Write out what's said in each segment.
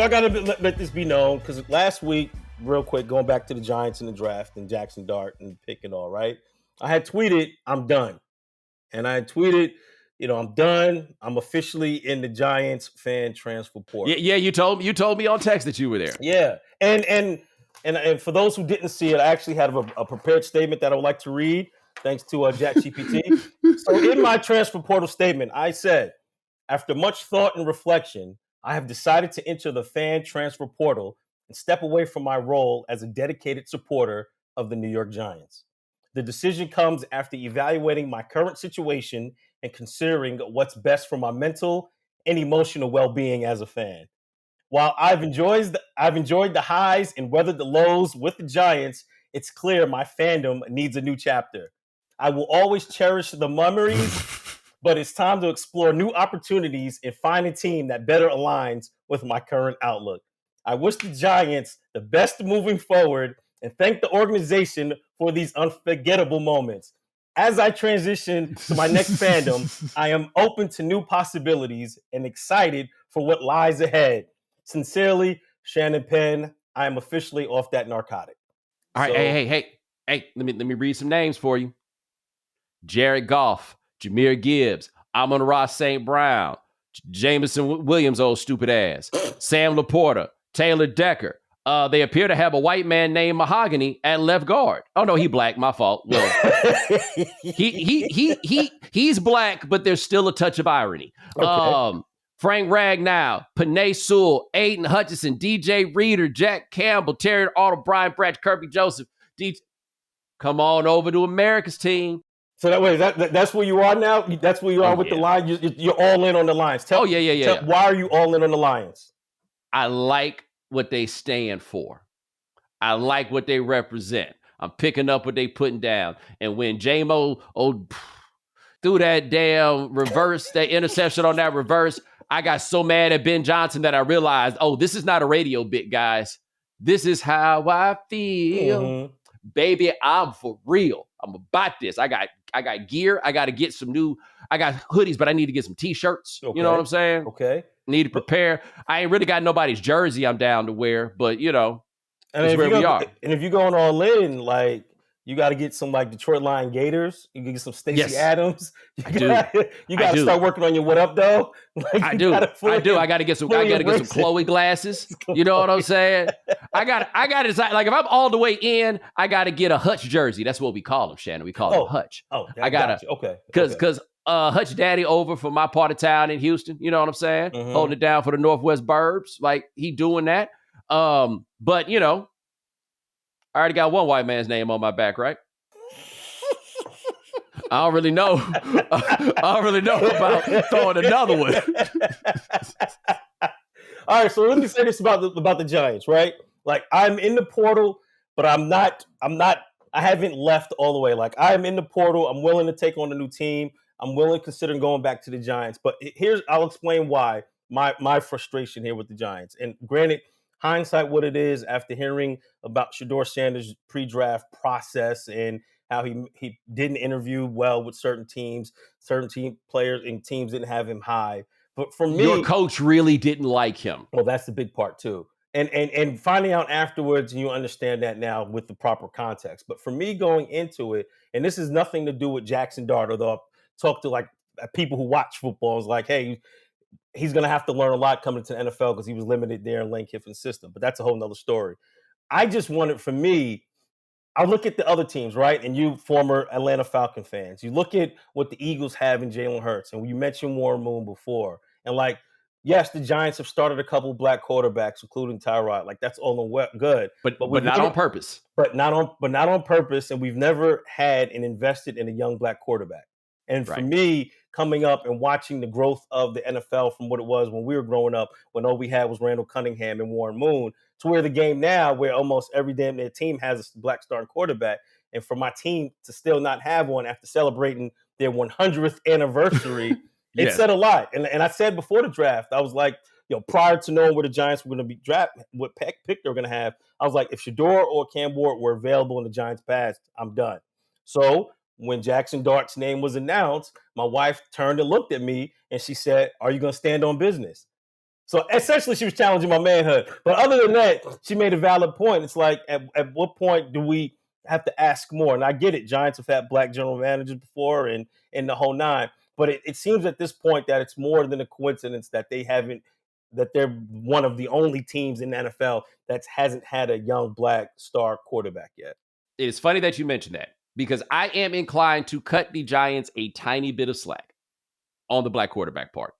I got to let this be known because last week, real quick, going back to the Giants in the draft and Jackson Dart and pick and all, right? I had tweeted, I'm done. And I had tweeted, I'm done. I'm officially in the Giants fan transfer portal. Yeah, you told me on text that you were there. Yeah. And for those who didn't see it, I actually had a prepared statement that I would like to read, thanks to ChatGPT. So in my transfer portal statement, I said, after much thought and reflection, I have decided to enter the fan transfer portal and step away from my role as a dedicated supporter of the New York Giants. The decision comes after evaluating my current situation and considering what's best for my mental and emotional well-being as a fan. While I've enjoyed the highs and weathered the lows with the Giants, it's clear my fandom needs a new chapter. I will always cherish the memories, but it's time to explore new opportunities and find a team that better aligns with my current outlook. I wish the Giants the best moving forward and thank the organization for these unforgettable moments. As I transition to my next fandom, I am open to new possibilities and excited for what lies ahead. Sincerely, Shannon Penn. I am officially off that narcotic. All right, hey, let me read some names for you. Jared Goff, Jahmyr Gibbs, Amon-Ra St. Brown, Jameson Williams, old stupid ass, Sam Laporta, Taylor Decker. They appear to have a white man named Mahogany at left guard. Oh no, he black. My fault. Well, he's black, but there's still a touch of irony. Okay. Frank Ragnow, Panay Sewell, Aiden Hutchinson, DJ Reader, Jack Campbell, Terry Arnold, Brian Branch, Kirby Joseph. Come on over to America's team. So that's where you are now? That's where you are with the Lions? You're all in on the Lions. Yeah. Why are you all in on the Lions? I like what they stand for. I like what they represent. I'm picking up what they putting down. And when J-Mo threw that damn reverse, that interception on that reverse, I got so mad at Ben Johnson that I realized, this is not a radio bit, guys. This is how I feel. Mm-hmm. Baby, I'm for real. I'm about this. I got gear. I got to get some new. I got hoodies, but I need to get some T-shirts. Okay. You know what I'm saying? Okay. Need to prepare. I ain't really got nobody's jersey I'm down to wear, but that's where we are. And if you're going all in, like, you got to get some like Detroit Lion Gators. You can get some Stacey Adams. You got to start working on your what up though. Like, I do. I got to get some. I got to get some Chloe glasses. You know what I'm saying? I got to decide. Like if I'm all the way in, I got to get a Hutch jersey. That's what we call them, Shannon. We call them Hutch. I got to. Okay. Because Hutch Daddy over from my part of town in Houston. You know what I'm saying? Mm-hmm. Holding it down for the Northwest Burbs. Like he doing that. But I already got one white man's name on my back, right? I don't really know. I don't really know about throwing another one. All right, so let me say this about the Giants, right? Like I'm in the portal, but I'm not. I haven't left all the way. Like I'm in the portal. I'm willing to take on a new team. I'm willing to consider going back to the Giants. But I'll explain why my frustration here with the Giants. And granted, hindsight what it is after hearing about Shedeur Sanders' pre-draft process and how he didn't interview well with certain team players and teams didn't have him high. But for me, your coach really didn't like him. Well, that's the big part too. And finding out afterwards, you understand that now with the proper context. But for me going into it, and this is nothing to do with Jackson Dart, although I've talked to like people who watch football, is like, hey, he's going to have to learn a lot coming to the NFL because he was limited there in Lane Kiffin's system. But that's a whole nother story. I just wanted, for me, I look at the other teams, right? And you former Atlanta Falcon fans, you look at what the Eagles have in Jalen Hurts. And you mentioned Warren Moon before. And like, yes, the Giants have started a couple of black quarterbacks, including Tyrod. Like that's all good. But not on purpose. But not on purpose. And we've never had and invested in a young black quarterback. And for me, coming up and watching the growth of the NFL from what it was when we were growing up, when all we had was Randall Cunningham and Warren Moon, to where the game now, where almost every damn their team has a black starting quarterback. And for my team to still not have one after celebrating their 100th anniversary, it said a lot. And I said before the draft, I was like, prior to knowing where the Giants were going to be drafted, what pick they were going to have, I was like, if Shedeur or Cam Ward were available in the Giants past, I'm done. So when Jackson Dart's name was announced, my wife turned and looked at me and she said, are you going to stand on business? So essentially, she was challenging my manhood. But other than that, she made a valid point. It's like, at what point do we have to ask more? And I get it. Giants have had black general managers before and the whole nine. But it seems at this point that it's more than a coincidence that they're one of the only teams in the NFL that hasn't had a young black star quarterback yet. It's funny that you mentioned that because I am inclined to cut the Giants a tiny bit of slack on the black quarterback part.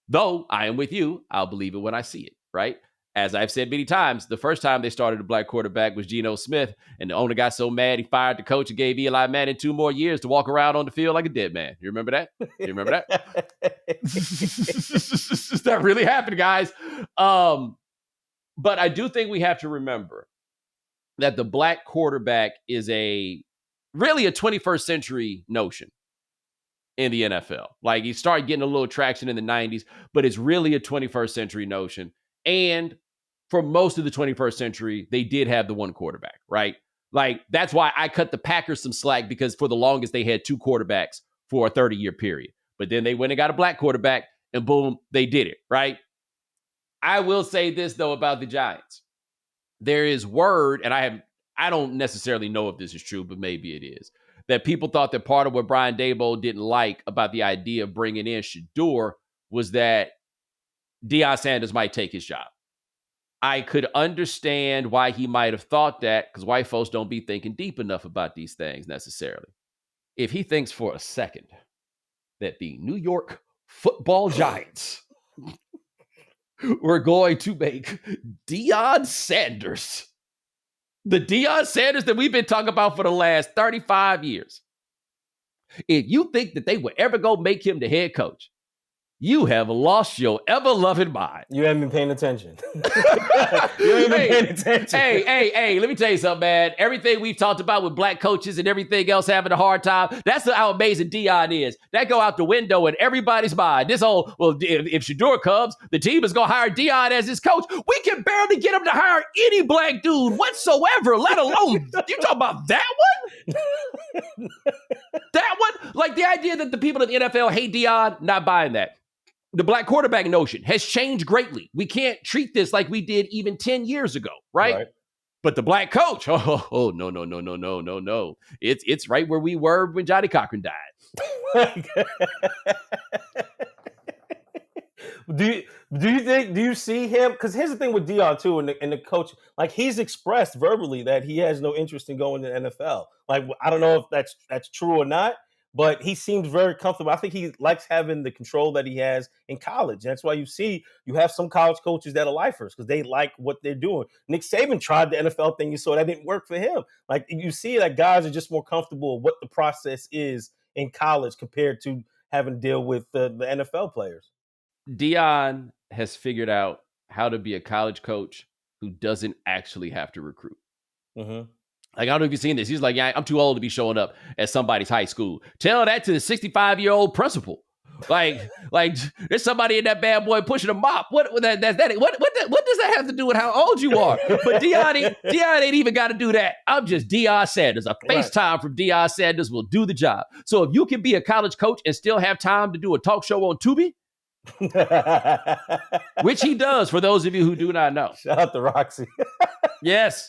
Though I am with you, I'll believe it when I see it, right? As I've said many times, the first time they started a black quarterback was Geno Smith, and the owner got so mad he fired the coach and gave Eli Manning 2 more years to walk around on the field like a dead man. You remember that? You remember that? That really happened, guys. But I do think we have to remember that the black quarterback is really a 21st century notion in the NFL. Like, he started getting a little traction in the 90s, but it's really a 21st century notion. And for most of the 21st century, they did have the one quarterback, right? Like, that's why I cut the Packers some slack, because for the longest, they had 2 quarterbacks for a 30-year period. But then they went and got a black quarterback, and boom, they did it, right? I will say this, though, about the Giants. There is word, and I don't necessarily know if this is true, but maybe it is, that people thought that part of what Brian Daboll didn't like about the idea of bringing in Sheduer was that Deion Sanders might take his job. I could understand why he might have thought that, because white folks don't be thinking deep enough about these things necessarily. If he thinks for a second that the New York Football Giants were going to make Deion Sanders, the Deion Sanders that we've been talking about for the last 35 years, if you think that they would ever go make him the head coach, you have lost your ever-loving mind. You haven't been paying attention. Paying attention. Hey, let me tell you something, man. Everything we've talked about with black coaches and everything else having a hard time, that's how amazing Deion is. That go out the window in everybody's mind. This whole, well, if Sheduer comes, the team is going to hire Deion as his coach. We can barely get him to hire any black dude whatsoever, let alone, you talking about that one? That one? Like, the idea that the people in the NFL hate Deion, not buying that. The black quarterback notion has changed greatly. We can't treat this like we did even 10 years ago, right? But the black coach, no. It's right where we were when Johnny Cochran died. Do you see him? Because here's the thing with Deion too, and the coach, like, he's expressed verbally that he has no interest in going to the NFL. Like, I don't know if that's true or not, but he seems very comfortable. I think he likes having the control that he has in college. That's why you have some college coaches that are lifers because they like what they're doing. Nick Saban tried the NFL thing. You saw that didn't work for him. Like, you see that guys are just more comfortable with what the process is in college compared to having to deal with the NFL players. Deion has figured out how to be a college coach who doesn't actually have to recruit. Mm-hmm. Like, I don't know if you've seen this. He's like, yeah, I'm too old to be showing up at somebody's high school. Tell that to the 65-year-old principal. Like there's somebody in that bad boy pushing a mop. What does that have to do with how old you are? But Deion ain't even got to do that. I'm just Deion Sanders. A FaceTime from Deion Sanders will do the job. So if you can be a college coach and still have time to do a talk show on Tubi, which he does, for those of you who do not know. Shout out to Roxy. Yes.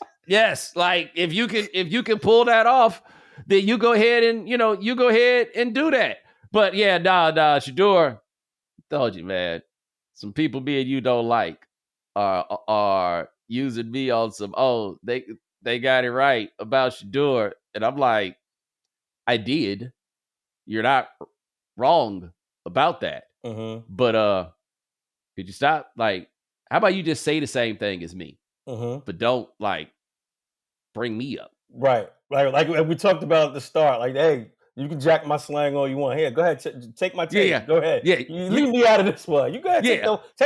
Like, if you can pull that off, then you go ahead and do that. But yeah, Sheduer, told you, man. Some people me and you don't like are using me on some, they got it right about Sheduer. And I'm like, I did. You're not wrong about that. Mm-hmm. But could you stop? Like, how about you just say the same thing as me? Mm-hmm. But don't, like, bring me up. Right. Like we talked about at the start. Like, hey, you can jack my slang all you want. Here, go ahead. Take my take. Yeah. Go ahead. Yeah. You leave me out of this one. You go ahead. Take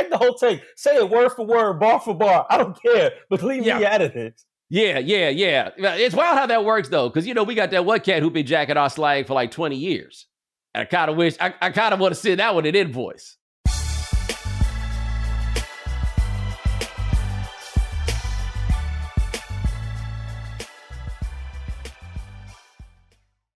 the whole take. Say it word for word, bar for bar. I don't care. But leave me out of this. Yeah. It's wild how that works, though. Because, we got that one cat who been jacking our slang for like 20 years. And I kind of want to send that one an invoice.